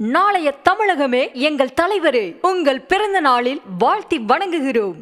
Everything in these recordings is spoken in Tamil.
நாளைய தமிழகமே எங்கள் தலைவரே, உங்கள் பிறந்த நாளில் வாழ்த்தி வணங்குகிறோம்.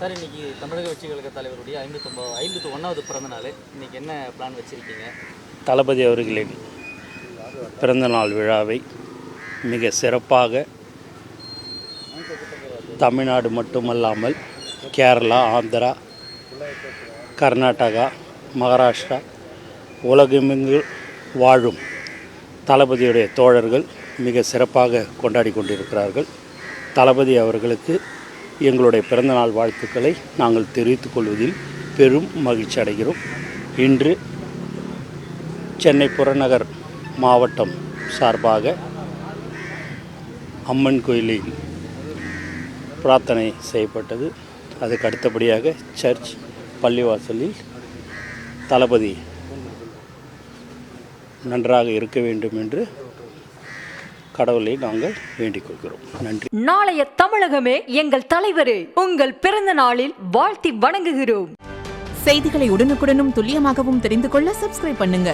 சார், இன்றைக்கி தமிழக வெற்றிக் கழக தலைவருடைய 51வது பிறந்த நாள். இன்றைக்கி என்ன பிளான் வச்சுருக்கீங்க? தளபதி அவர்களின் பிறந்தநாள் விழாவை மிக சிறப்பாக தமிழ்நாடு மட்டுமல்லாமல் கேரளா, ஆந்திரா, கர்நாடகா, மகாராஷ்டிரா, உலகமெங்கு வாழும் தளபதியுடைய தோழர்கள் மிக சிறப்பாக கொண்டாடி கொண்டிருக்கிறார்கள். தளபதி அவர்களுக்கு எங்களுடைய பிறந்தநாள் வாழ்த்துக்களை நாங்கள் தெரிவித்துக் கொள்வதில் பெரும் மகிழ்ச்சி அடைகிறோம். இன்று சென்னை புறநகர் மாவட்டம் சார்பாக அம்மன் கோயிலில் பிரார்த்தனை செய்யப்பட்டது. அதுக்கு அடுத்தபடியாக சர்ச், பள்ளிவாசலில் தளபதி நன்றாக இருக்க வேண்டும் என்று கடவுளை நாங்கள் வேண்டிக் கொள்கிறோம். நன்றி. நாளைய தமிழகமே எங்கள் தலைவரே, உங்கள் பிறந்த நாளில் வாழ்த்தி வணங்குகிறோம். செய்திகளை உடனுக்குடனும் துல்லியமாகவும் தெரிந்து கொள்ள சப்ஸ்கிரைப் பண்ணுங்க.